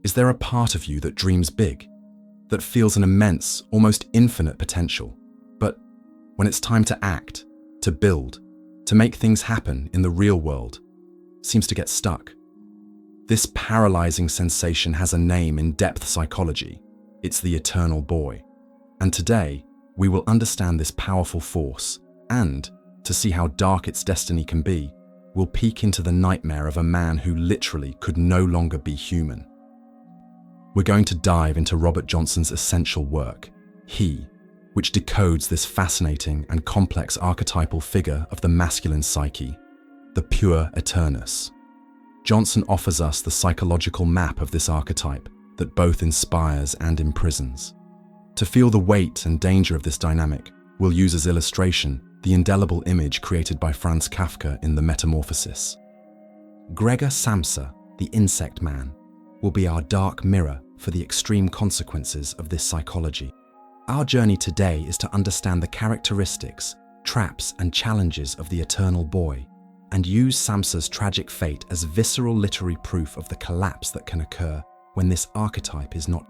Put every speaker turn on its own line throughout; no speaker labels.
Is there a part of you that dreams big, that feels an immense, almost infinite potential, but when it's time to act, to build, to make things happen in the real world, seems to get stuck? This paralyzing sensation has a name in depth psychology. It's the eternal boy. And today, we will understand this powerful force and, to see how dark its destiny can be, we'll peek into the nightmare of a man who literally could no longer be human. We're going to dive into Robert Johnson's essential work, He, which decodes this fascinating and complex archetypal figure of the masculine psyche, the Puer Aeternus. Johnson offers us the psychological map of this archetype that both inspires and imprisons. To feel the weight and danger of this dynamic, we'll use as illustration the indelible image created by Franz Kafka in the Metamorphosis. Gregor Samsa, the insect man, will be our dark mirror for the extreme consequences of this psychology. Our journey today is to understand the characteristics, traps, and challenges of the eternal boy, and use Samsa's tragic fate as visceral literary proof of the collapse that can occur when this archetype is not.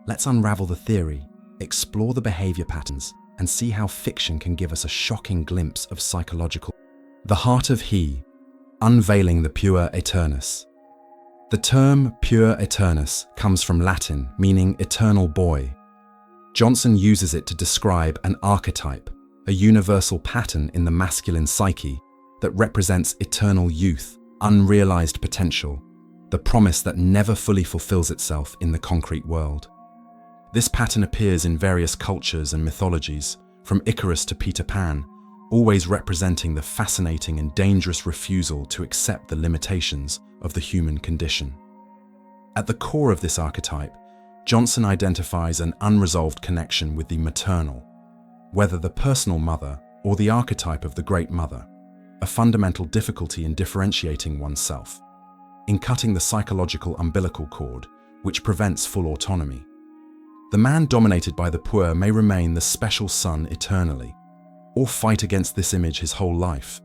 Let's unravel the theory, explore the behavior patterns, and see how fiction can give us a shocking glimpse of psychological. The heart of He, unveiling the Puer Aeternus. The term Puer Aeternus comes from Latin, meaning eternal boy. Johnson uses it to describe an archetype, a universal pattern in the masculine psyche that represents eternal youth, unrealized potential, the promise that never fully fulfills itself in the concrete world. This pattern appears in various cultures and mythologies, from Icarus to Peter Pan, always representing the fascinating and dangerous refusal to accept the limitations of the human condition. At the core of this archetype, Johnson identifies an unresolved connection with the maternal, whether the personal mother or the archetype of the great mother, a fundamental difficulty in differentiating oneself, in cutting the psychological umbilical cord, which prevents full autonomy. The man dominated by the Puer may remain the special son eternally, or fight against this image his whole life,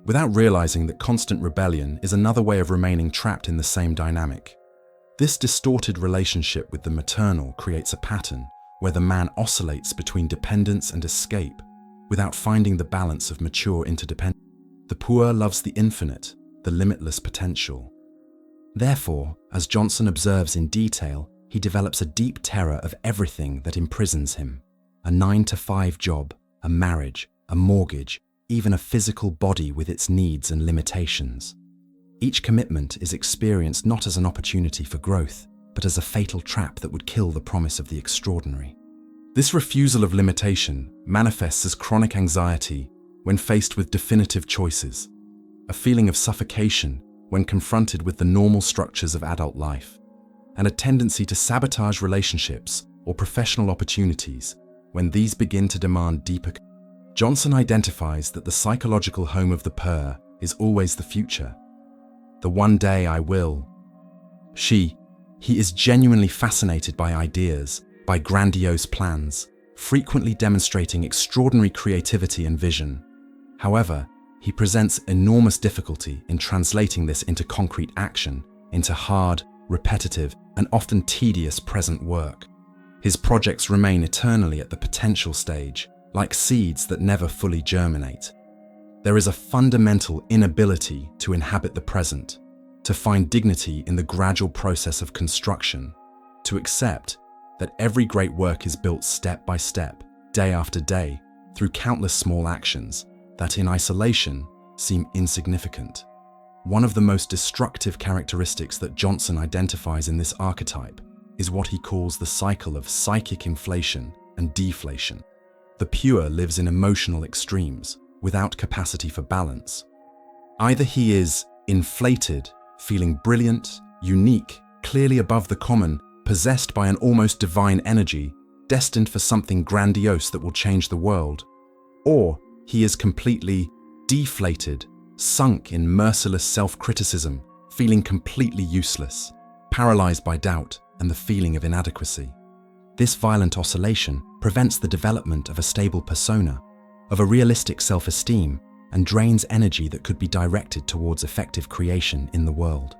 without realizing that constant rebellion is another way of remaining trapped in the same dynamic. This distorted relationship with the maternal creates a pattern where the man oscillates between dependence and escape without finding the balance of mature interdependence. The Puer loves the infinite, the limitless potential. Therefore, as Johnson observes in detail, he develops a deep terror of everything that imprisons him: a 9-to-5 job, a marriage, a mortgage, even a physical body with its needs and limitations. Each commitment is experienced not as an opportunity for growth, but as a fatal trap that would kill the promise of the extraordinary. This refusal of limitation manifests as chronic anxiety when faced with definitive choices, a feeling of suffocation when confronted with the normal structures of adult life, and a tendency to sabotage relationships or professional opportunities when these begin to demand deeper. Johnson identifies that the psychological home of the Puer is always the future. The one day I will. He is genuinely fascinated by ideas, by grandiose plans, frequently demonstrating extraordinary creativity and vision. However, he presents enormous difficulty in translating this into concrete action, into hard, repetitive, and often tedious present work. His projects remain eternally at the potential stage, like seeds that never fully germinate. There is a fundamental inability to inhabit the present, to find dignity in the gradual process of construction, to accept that every great work is built step by step, day after day, through countless small actions that in isolation seem insignificant. One of the most destructive characteristics that Johnson identifies in this archetype is what he calls the cycle of psychic inflation and deflation. The Puer lives in emotional extremes, without capacity for balance. Either he is inflated, feeling brilliant, unique, clearly above the common, possessed by an almost divine energy, destined for something grandiose that will change the world, or he is completely deflated, sunk in merciless self-criticism, feeling completely useless, paralyzed by doubt and the feeling of inadequacy. This violent oscillation prevents the development of a stable persona, of a realistic self-esteem, and drains energy that could be directed towards effective creation in the world.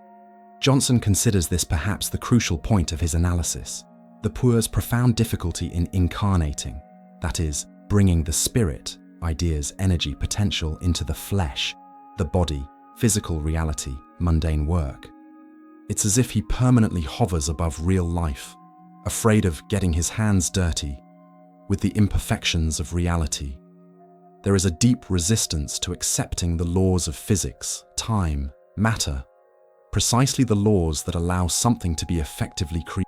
Johnson considers this perhaps the crucial point of his analysis, the Puer's profound difficulty in incarnating, that is, bringing the spirit, ideas, energy, potential into the flesh, the body, physical reality, mundane work. It's as if he permanently hovers above real life, afraid of getting his hands dirty with the imperfections of reality. There is a deep resistance to accepting the laws of physics, time, matter, precisely the laws that allow something to be effectively created.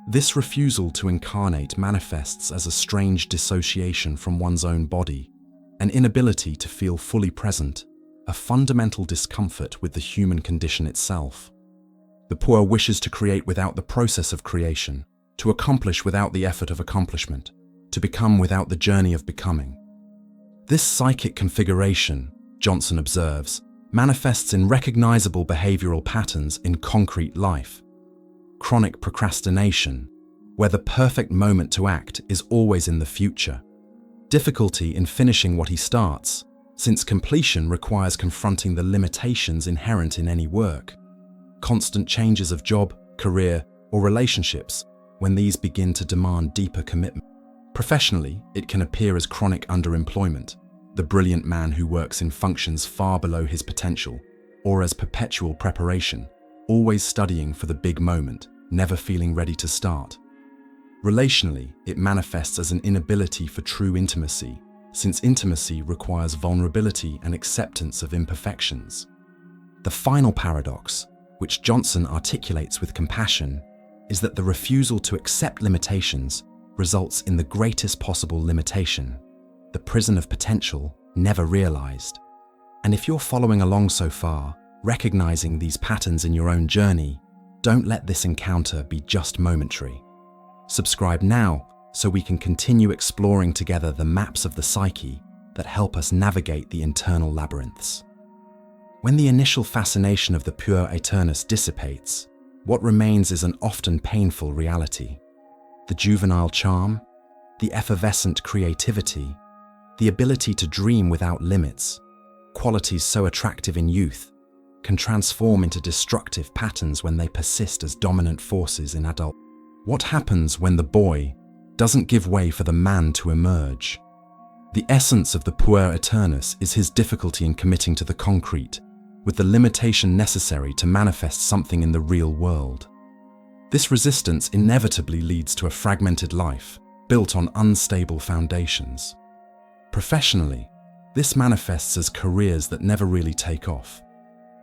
This refusal to incarnate manifests as a strange dissociation from one's own body, an inability to feel fully present, a fundamental discomfort with the human condition itself. The Puer wishes to create without the process of creation, to accomplish without the effort of accomplishment, to become without the journey of becoming. This psychic configuration, Johnson observes, manifests in recognizable behavioral patterns in concrete life. Chronic procrastination, where the perfect moment to act is always in the future. Difficulty in finishing what he starts, since completion requires confronting the limitations inherent in any work. Constant changes of job, career, or relationships when these begin to demand deeper commitment. Professionally, it can appear as chronic underemployment, the brilliant man who works in functions far below his potential, or as perpetual preparation, always studying for the big moment, never feeling ready to start. Relationally, it manifests as an inability for true intimacy, since intimacy requires vulnerability and acceptance of imperfections. The final paradox, which Johnson articulates with compassion, is that the refusal to accept limitations results in the greatest possible limitation, the prison of potential never realized. And if you're following along so far, recognizing these patterns in your own journey, don't let this encounter be just momentary. Subscribe now so we can continue exploring together the maps of the psyche that help us navigate the internal labyrinths. When the initial fascination of the Puer Aeternus dissipates, what remains is an often painful reality. The juvenile charm, the effervescent creativity, the ability to dream without limits, qualities so attractive in youth, can transform into destructive patterns when they persist as dominant forces in adulthood. What happens when the boy doesn't give way for the man to emerge? The essence of the Puer Aeternus is his difficulty in committing to the concrete, with the limitation necessary to manifest something in the real world. This resistance inevitably leads to a fragmented life, built on unstable foundations. Professionally, this manifests as careers that never really take off,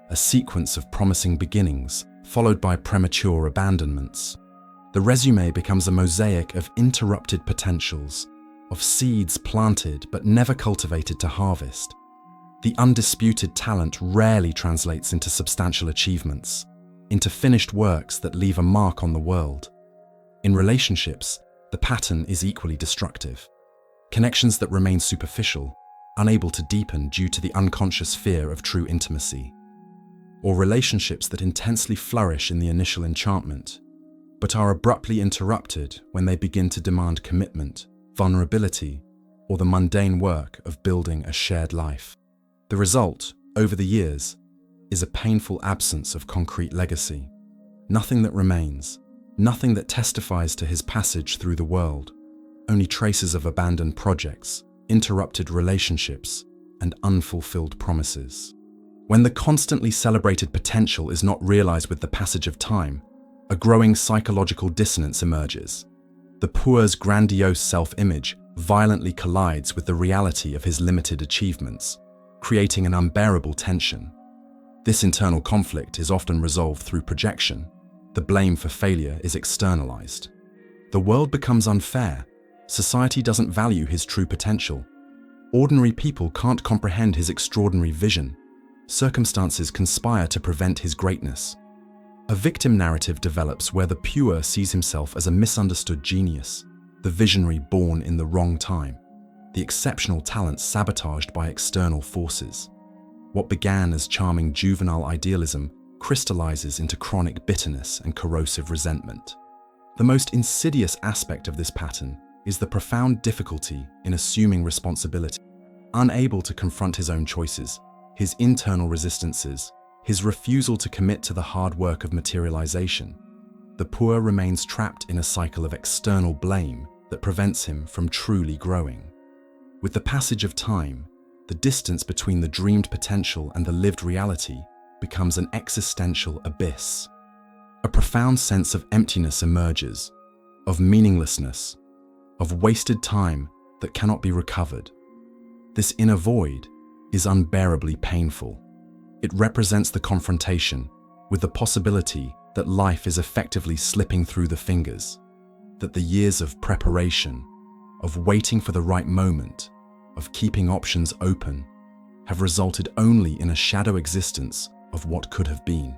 a sequence of promising beginnings, followed by premature abandonments. The resume becomes a mosaic of interrupted potentials, of seeds planted but never cultivated to harvest. The undisputed talent rarely translates into substantial achievements, into finished works that leave a mark on the world. In relationships, the pattern is equally destructive. Connections that remain superficial, unable to deepen due to the unconscious fear of true intimacy. Or relationships that intensely flourish in the initial enchantment, but are abruptly interrupted when they begin to demand commitment, vulnerability, or the mundane work of building a shared life. The result, over the years, is a painful absence of concrete legacy. Nothing that remains, nothing that testifies to his passage through the world, only traces of abandoned projects, interrupted relationships, and unfulfilled promises. When the constantly celebrated potential is not realized with the passage of time, a growing psychological dissonance emerges. The Puer's grandiose self-image violently collides with the reality of his limited achievements, creating an unbearable tension. This internal conflict is often resolved through projection. The blame for failure is externalized. The world becomes unfair. Society doesn't value his true potential. Ordinary people can't comprehend his extraordinary vision. Circumstances conspire to prevent his greatness. A victim narrative develops where the Puer sees himself as a misunderstood genius, the visionary born in the wrong time, the exceptional talent sabotaged by external forces. What began as charming juvenile idealism crystallizes into chronic bitterness and corrosive resentment. The most insidious aspect of this pattern is the profound difficulty in assuming responsibility. Unable to confront his own choices, his internal resistances, his refusal to commit to the hard work of materialization, the Puer remains trapped in a cycle of external blame that prevents him from truly growing. With the passage of time, the distance between the dreamed potential and the lived reality becomes an existential abyss. A profound sense of emptiness emerges, of meaninglessness, of wasted time that cannot be recovered. This inner void is unbearably painful. It represents the confrontation with the possibility that life is effectively slipping through the fingers, that the years of preparation, of waiting for the right moment, of keeping options open, have resulted only in a shadow existence of what could have been.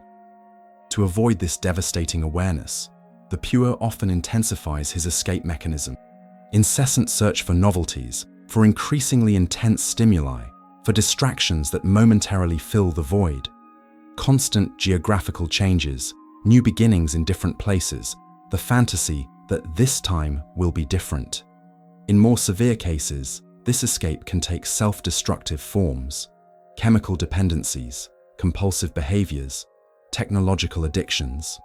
To avoid this devastating awareness, the Puer often intensifies his escape mechanism. Incessant search for novelties, for increasingly intense stimuli, for distractions that momentarily fill the void. Constant geographical changes, new beginnings in different places, the fantasy that this time will be different. In more severe cases, this escape can take self-destructive forms, chemical dependencies, compulsive behaviors, technological addictions.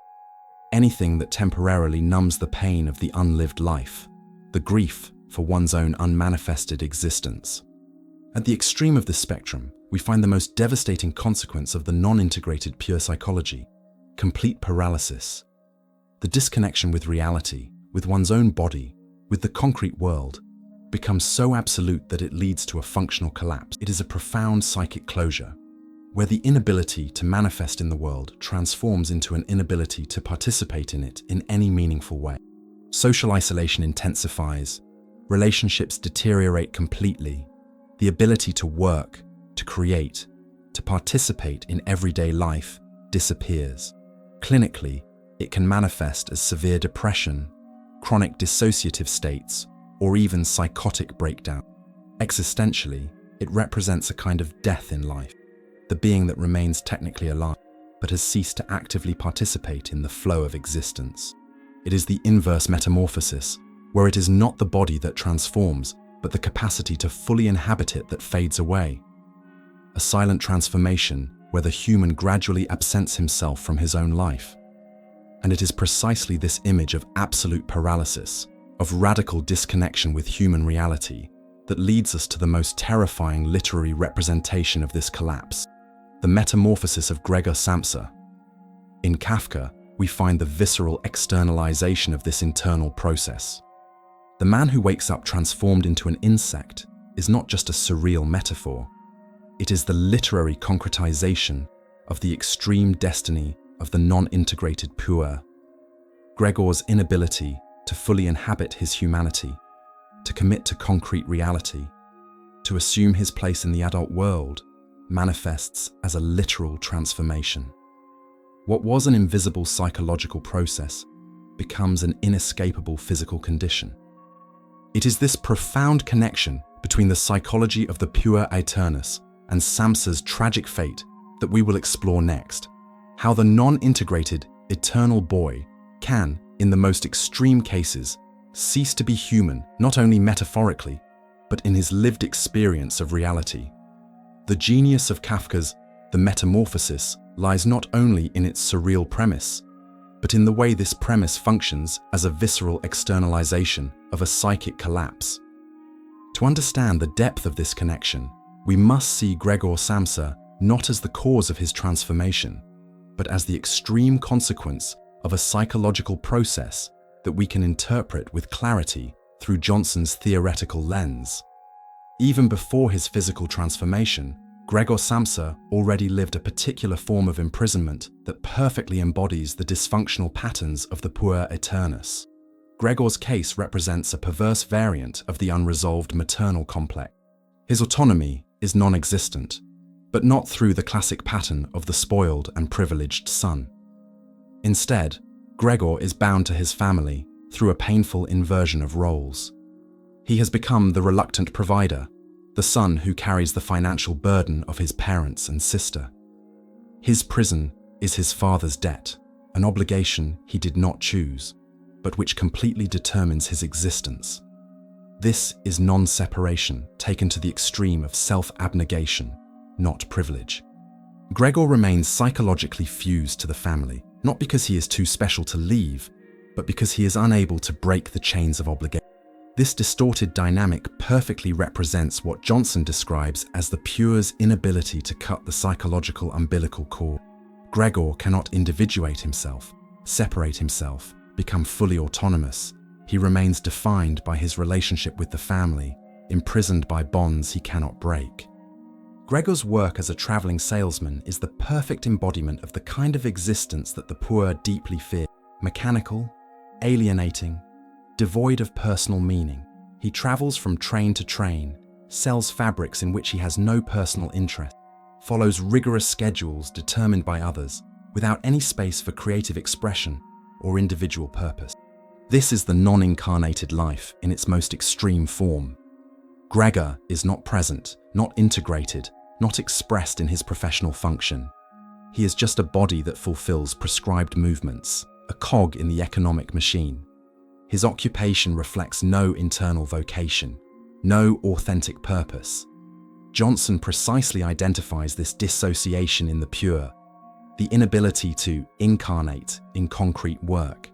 Anything that temporarily numbs the pain of the unlived life, the grief for one's own unmanifested existence. At the extreme of this spectrum, we find the most devastating consequence of the non-integrated Puer psychology: complete paralysis. The disconnection with reality, with one's own body, with the concrete world, becomes so absolute that it leads to a functional collapse. It is a profound psychic closure, where the inability to manifest in the world transforms into an inability to participate in it in any meaningful way. Social isolation intensifies, relationships deteriorate completely, the ability to work, to create, to participate in everyday life disappears. Clinically, it can manifest as severe depression, chronic dissociative states, or even psychotic breakdown. Existentially, it represents a kind of death in life, the being that remains technically alive, but has ceased to actively participate in the flow of existence. It is the inverse metamorphosis, where it is not the body that transforms, but the capacity to fully inhabit it that fades away. A silent transformation where the human gradually absents himself from his own life. And it is precisely this image of absolute paralysis, of radical disconnection with human reality, that leads us to the most terrifying literary representation of this collapse: the Metamorphosis of Gregor Samsa. In Kafka, we find the visceral externalization of this internal process. The man who wakes up transformed into an insect is not just a surreal metaphor. It is the literary concretization of the extreme destiny of the non-integrated Puer. Gregor's inability to fully inhabit his humanity, to commit to concrete reality, to assume his place in the adult world, manifests as a literal transformation. What was an invisible psychological process becomes an inescapable physical condition. It is this profound connection between the psychology of the Puer Aeternus and Samsa's tragic fate that we will explore next. How the non-integrated, eternal boy can, in the most extreme cases, cease to be human not only metaphorically, but in his lived experience of reality. The genius of Kafka's The Metamorphosis lies not only in its surreal premise, but in the way this premise functions as a visceral externalization of a psychic collapse. To understand the depth of this connection, we must see Gregor Samsa not as the cause of his transformation, but as the extreme consequence of a psychological process that we can interpret with clarity through Johnson's theoretical lens. Even before his physical transformation, Gregor Samsa already lived a particular form of imprisonment that perfectly embodies the dysfunctional patterns of the Puer Aeternus. Gregor's case represents a perverse variant of the unresolved maternal complex. His autonomy is non-existent, but not through the classic pattern of the spoiled and privileged son. Instead, Gregor is bound to his family through a painful inversion of roles. He has become the reluctant provider, the son who carries the financial burden of his parents and sister. His prison is his father's debt, an obligation he did not choose, but which completely determines his existence. This is non-separation taken to the extreme of self-abnegation, not privilege. Gregor remains psychologically fused to the family, not because he is too special to leave, but because he is unable to break the chains of obligation. This distorted dynamic perfectly represents what Johnson describes as the Puer's inability to cut the psychological umbilical cord. Gregor cannot individuate himself, separate himself, become fully autonomous. He remains defined by his relationship with the family, imprisoned by bonds he cannot break. Gregor's work as a traveling salesman is the perfect embodiment of the kind of existence that the Puer deeply fear: mechanical, alienating, devoid of personal meaning. He travels from train to train, sells fabrics in which he has no personal interest, follows rigorous schedules determined by others, without any space for creative expression or individual purpose. This is the non-incarnated life in its most extreme form. Gregor is not present, not integrated, not expressed in his professional function. He is just a body that fulfills prescribed movements, a cog in the economic machine. His occupation reflects no internal vocation, no authentic purpose. Johnson precisely identifies this dissociation in the Puer, the inability to incarnate in concrete work,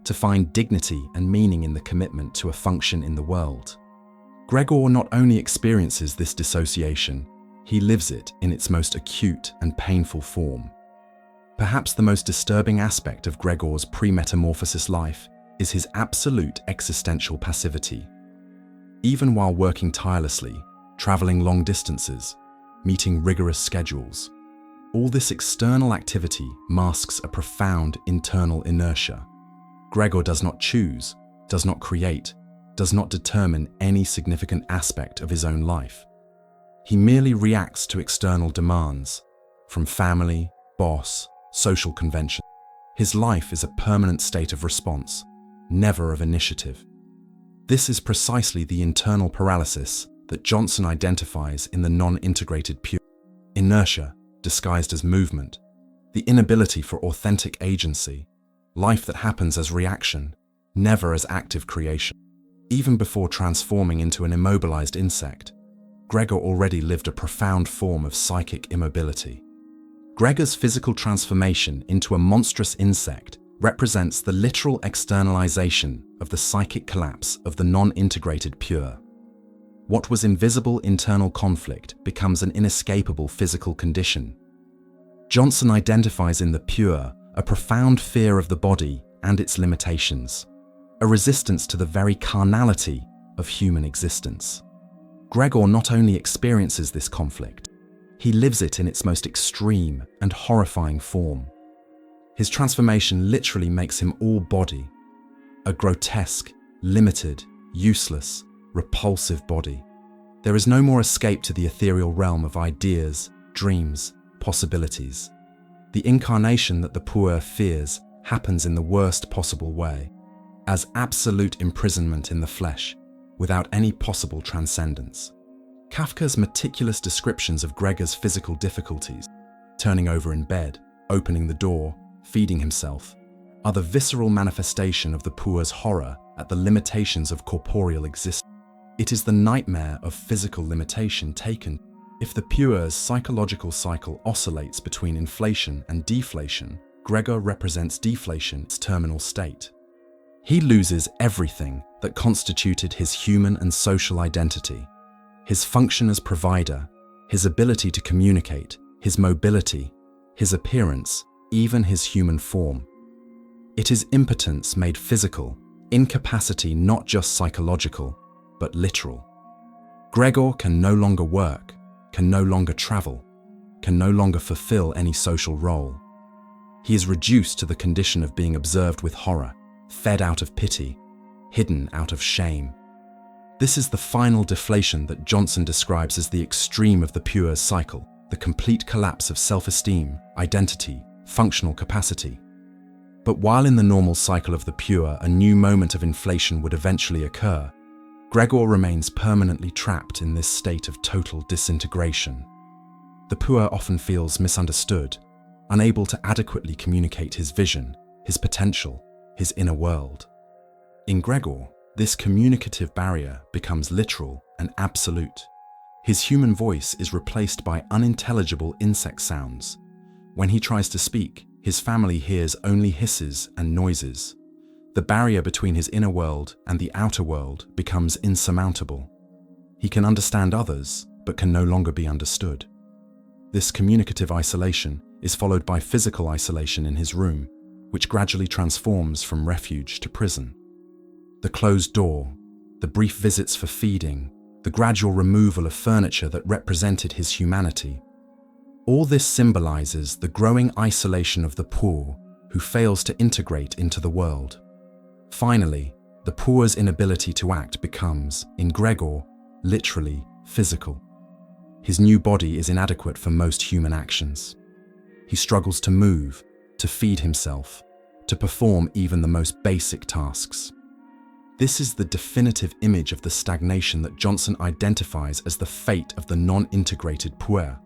to find dignity and meaning in the commitment to a function in the world. Gregor not only experiences this dissociation, he lives it in its most acute and painful form. Perhaps the most disturbing aspect of Gregor's pre-metamorphosis life is his absolute existential passivity. Even while working tirelessly, traveling long distances, meeting rigorous schedules, all this external activity masks a profound internal inertia. Gregor does not choose, does not create, does not determine any significant aspect of his own life. He merely reacts to external demands, from family, boss, social convention. His life is a permanent state of response, never of initiative. This is precisely the internal paralysis that Johnson identifies in the non-integrated Puer. Inertia, disguised as movement, the inability for authentic agency, life that happens as reaction, never as active creation. Even before transforming into an immobilized insect, Gregor already lived a profound form of psychic immobility. Gregor's physical transformation into a monstrous insect represents the literal externalization of the psychic collapse of the non-integrated Puer. What was invisible internal conflict becomes an inescapable physical condition. Johnson identifies in the Puer a profound fear of the body and its limitations, a resistance to the very carnality of human existence. Gregor not only experiences this conflict, he lives it in its most extreme and horrifying form. His transformation literally makes him all body, a grotesque, limited, useless, repulsive body. There is no more escape to the ethereal realm of ideas, dreams, possibilities. The incarnation that the Puer fears happens in the worst possible way, as absolute imprisonment in the flesh, without any possible transcendence. Kafka's meticulous descriptions of Gregor's physical difficulties, turning over in bed, opening the door, feeding himself, are the visceral manifestation of the Puer's horror at the limitations of corporeal existence. It is the nightmare of physical limitation taken. If the Puer's psychological cycle oscillates between inflation and deflation, Gregor represents deflation's terminal state. He loses everything that constituted his human and social identity: his function as provider, his ability to communicate, his mobility, his appearance, even his human form. It is impotence made physical, incapacity not just psychological, but literal. Gregor can no longer work, can no longer travel, can no longer fulfill any social role. He is reduced to the condition of being observed with horror, fed out of pity, hidden out of shame. This is the final deflation that Johnson describes as the extreme of the Puer's cycle, the complete collapse of self-esteem, identity, functional capacity. But while in the normal cycle of the Puer a new moment of inflation would eventually occur, Gregor remains permanently trapped in this state of total disintegration. The Puer often feels misunderstood, unable to adequately communicate his vision, his potential, his inner world. In Gregor, this communicative barrier becomes literal and absolute. His human voice is replaced by unintelligible insect sounds. When he tries to speak, his family hears only hisses and noises. The barrier between his inner world and the outer world becomes insurmountable. He can understand others, but can no longer be understood. This communicative isolation is followed by physical isolation in his room, which gradually transforms from refuge to prison. The closed door, the brief visits for feeding, the gradual removal of furniture that represented his humanity. All this symbolizes the growing isolation of the poor who fails to integrate into the world. Finally, the poor's inability to act becomes, in Gregor, literally physical. His new body is inadequate for most human actions. He struggles to move, to feed himself, to perform even the most basic tasks. This is the definitive image of the stagnation that Johnson identifies as the fate of the non-integrated puer,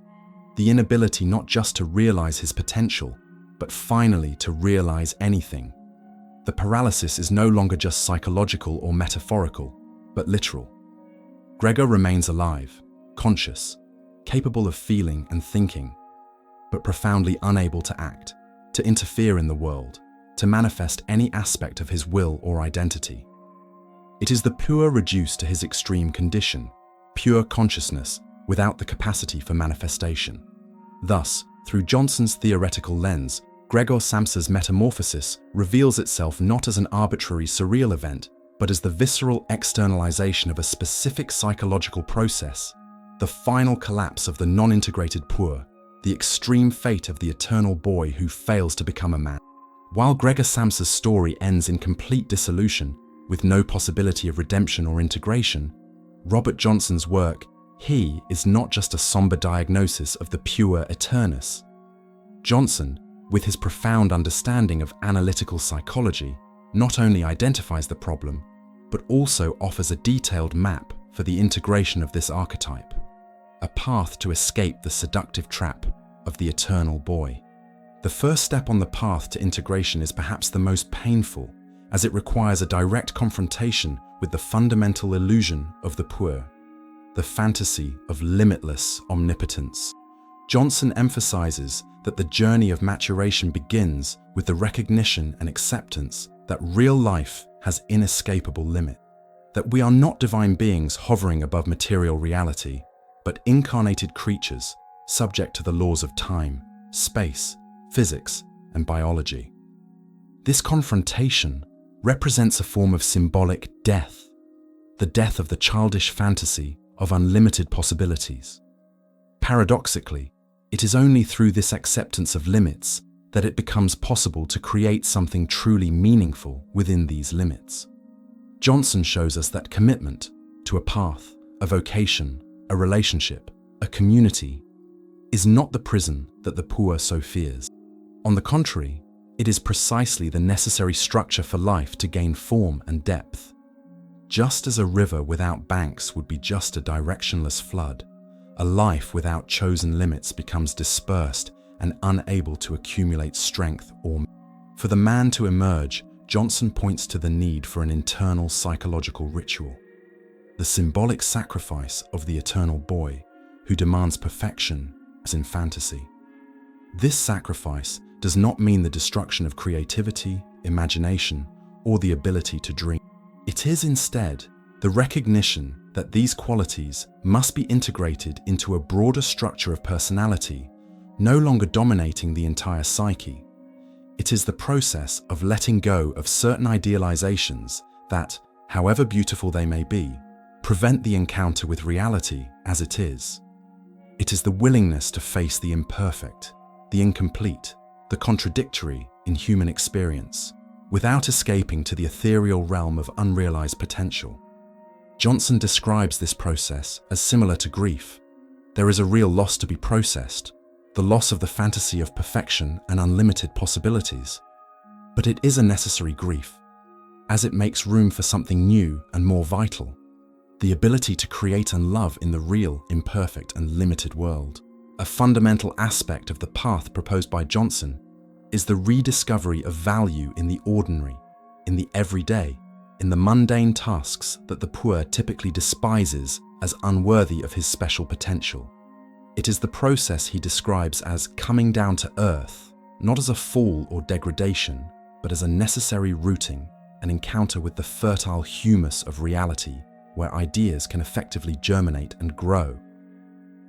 the inability not just to realize his potential, but finally to realize anything. The paralysis is no longer just psychological or metaphorical, but literal. Gregor remains alive, conscious, capable of feeling and thinking, but profoundly unable to act, to interfere in the world, to manifest any aspect of his will or identity. It is the puer reduced to his extreme condition, pure consciousness without the capacity for manifestation. Thus, through Johnson's theoretical lens, Gregor Samsa's Metamorphosis reveals itself not as an arbitrary surreal event, but as the visceral externalization of a specific psychological process, the final collapse of the non-integrated puer, the extreme fate of the eternal boy who fails to become a man. While Gregor Samsa's story ends in complete dissolution, with no possibility of redemption or integration, Robert Johnson's work, He, is not just a somber diagnosis of the Puer Aeternus. Johnson, with his profound understanding of analytical psychology, not only identifies the problem, but also offers a detailed map for the integration of this archetype, a path to escape the seductive trap of the eternal boy. The first step on the path to integration is perhaps the most painful, as it requires a direct confrontation with the fundamental illusion of the puer, the fantasy of limitless omnipotence. Johnson emphasizes that the journey of maturation begins with the recognition and acceptance that real life has inescapable limit, that we are not divine beings hovering above material reality, but incarnated creatures subject to the laws of time, space, physics, and biology. This confrontation represents a form of symbolic death, the death of the childish fantasy of unlimited possibilities. Paradoxically, it is only through this acceptance of limits that it becomes possible to create something truly meaningful within these limits. Johnson shows us that commitment to a path, a vocation, a relationship, a community, is not the prison that the puer so fears. On the contrary, it is precisely the necessary structure for life to gain form and depth. Just as a river without banks would be just a directionless flood, a life without chosen limits becomes dispersed and unable to accumulate strength or. For the man to emerge, Johnson points to the need for an internal psychological ritual, the symbolic sacrifice of the eternal boy who demands perfection as in fantasy. This sacrifice does not mean the destruction of creativity, imagination, or the ability to dream. It is instead the recognition that these qualities must be integrated into a broader structure of personality, no longer dominating the entire psyche. It is the process of letting go of certain idealizations that, however beautiful they may be, prevent the encounter with reality as it is. It is the willingness to face the imperfect, the incomplete, the contradictory in human experience, without escaping to the ethereal realm of unrealized potential. Johnson describes this process as similar to grief. There is a real loss to be processed, the loss of the fantasy of perfection and unlimited possibilities. But it is a necessary grief, as it makes room for something new and more vital, the ability to create and love in the real, imperfect, and limited world. A fundamental aspect of the path proposed by Johnson is the rediscovery of value in the ordinary, in the everyday, in the mundane tasks that the puer typically despises as unworthy of his special potential. It is the process he describes as coming down to earth, not as a fall or degradation, but as a necessary rooting, an encounter with the fertile humus of reality, where ideas can effectively germinate and grow.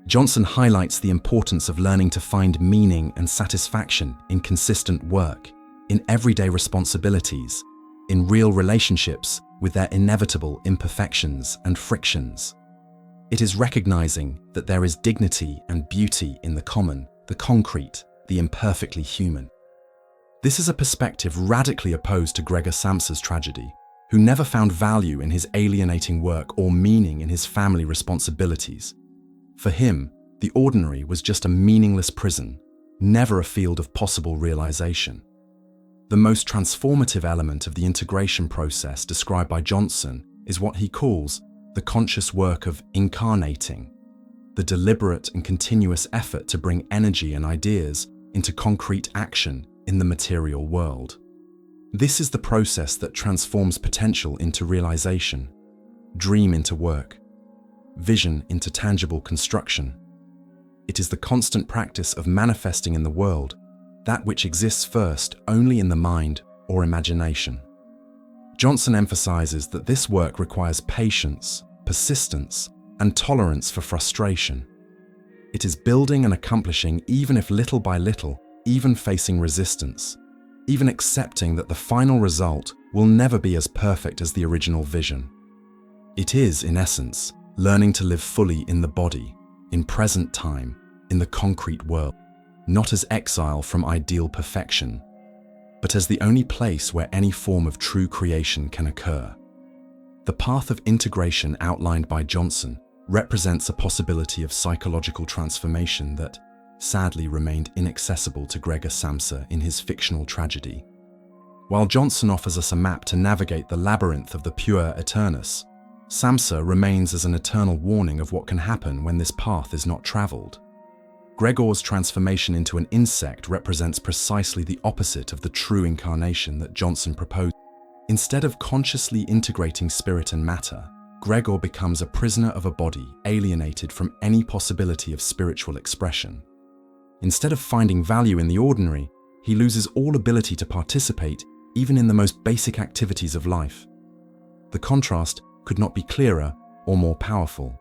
Johnson highlights the importance of learning to find meaning and satisfaction in consistent work, in everyday responsibilities, in real relationships with their inevitable imperfections and frictions. It is recognizing that there is dignity and beauty in the common, the concrete, the imperfectly human. This is a perspective radically opposed to Gregor Samsa's tragedy, who never found value in his alienating work or meaning in his family responsibilities. For him, the ordinary was just a meaningless prison, never a field of possible realization. The most transformative element of the integration process described by Johnson is what he calls the conscious work of incarnating, the deliberate and continuous effort to bring energy and ideas into concrete action in the material world. This is the process that transforms potential into realization, dream into work, vision into tangible construction. It is the constant practice of manifesting in the world that which exists first only in the mind or imagination. Johnson emphasizes that this work requires patience, persistence, and tolerance for frustration. It is building and accomplishing even if little by little, even facing resistance, even accepting that the final result will never be as perfect as the original vision. It is, in essence, learning to live fully in the body, in present time, in the concrete world, not as exile from ideal perfection, but as the only place where any form of true creation can occur. The path of integration outlined by Johnson represents a possibility of psychological transformation that, sadly, remained inaccessible to Gregor Samsa in his fictional tragedy. While Johnson offers us a map to navigate the labyrinth of the Puer Aeternus, Samsa remains as an eternal warning of what can happen when this path is not traveled. Gregor's transformation into an insect represents precisely the opposite of the true incarnation that Johnson proposed. Instead of consciously integrating spirit and matter, Gregor becomes a prisoner of a body alienated from any possibility of spiritual expression. Instead of finding value in the ordinary, he loses all ability to participate even in the most basic activities of life. The contrast could not be clearer or more powerful.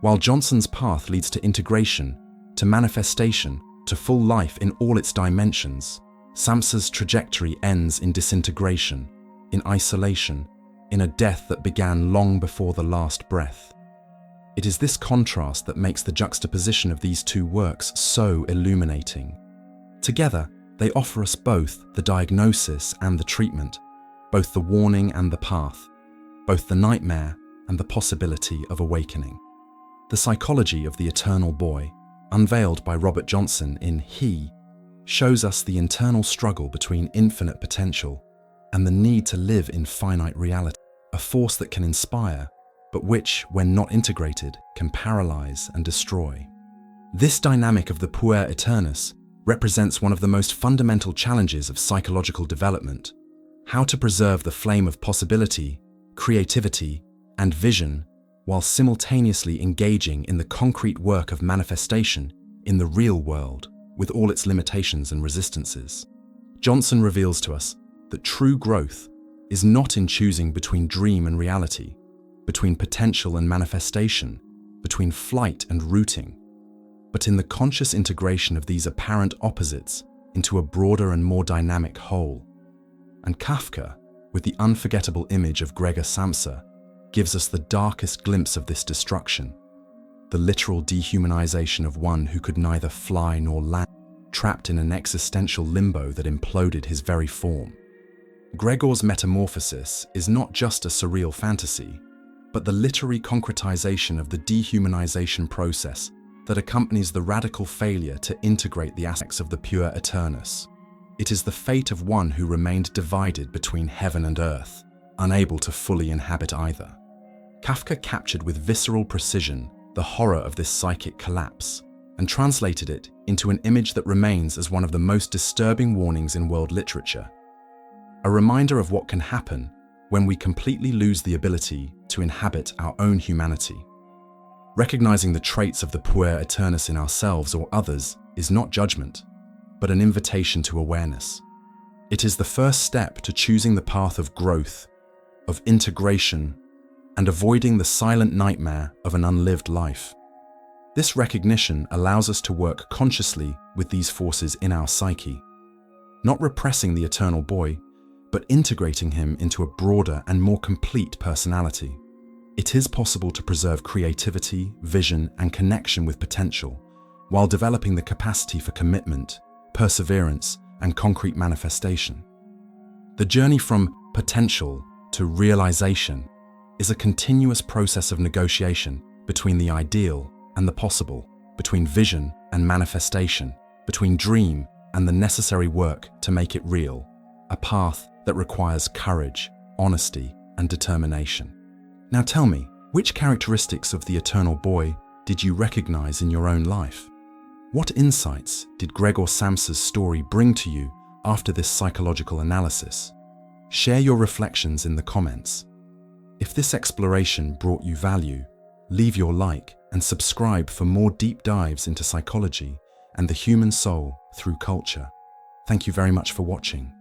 While Johnson's path leads to integration, to manifestation, to full life in all its dimensions, Samsa's trajectory ends in disintegration, in isolation, in a death that began long before the last breath. It is this contrast that makes the juxtaposition of these two works so illuminating. Together, they offer us both the diagnosis and the treatment, both the warning and the path, both the nightmare and the possibility of awakening. The psychology of the eternal boy, unveiled by Robert Johnson in He, shows us the internal struggle between infinite potential and the need to live in finite reality, a force that can inspire, but which, when not integrated, can paralyze and destroy. This dynamic of the Puer Aeternus represents one of the most fundamental challenges of psychological development: how to preserve the flame of possibility, creativity, and vision while simultaneously engaging in the concrete work of manifestation in the real world with all its limitations and resistances. Johnson reveals to us that true growth is not in choosing between dream and reality, between potential and manifestation, between flight and rooting, but in the conscious integration of these apparent opposites into a broader and more dynamic whole. And Kafka, with the unforgettable image of Gregor Samsa, gives us the darkest glimpse of this destruction, the literal dehumanization of one who could neither fly nor land, trapped in an existential limbo that imploded his very form. Gregor's Metamorphosis is not just a surreal fantasy, but the literary concretization of the dehumanization process that accompanies the radical failure to integrate the aspects of the Puer Aeternus. It is the fate of one who remained divided between heaven and earth, unable to fully inhabit either. Kafka captured with visceral precision the horror of this psychic collapse and translated it into an image that remains as one of the most disturbing warnings in world literature. A reminder of what can happen when we completely lose the ability to inhabit our own humanity. Recognizing the traits of the Puer Aeternus in ourselves or others is not judgment, but an invitation to awareness. It is the first step to choosing the path of growth, of integration, and avoiding the silent nightmare of an unlived life. This recognition allows us to work consciously with these forces in our psyche, not repressing the eternal boy, but integrating him into a broader and more complete personality. It is possible to preserve creativity, vision, and connection with potential, while developing the capacity for commitment, perseverance, and concrete manifestation. The journey from potential to realization is a continuous process of negotiation between the ideal and the possible, between vision and manifestation, between dream and the necessary work to make it real, a path that requires courage, honesty, and determination. Now tell me, which characteristics of the eternal boy did you recognize in your own life? What insights did Gregor Samsa's story bring to you after this psychological analysis? Share your reflections in the comments. If this exploration brought you value, leave your like and subscribe for more deep dives into psychology and the human soul through culture. Thank you very much for watching.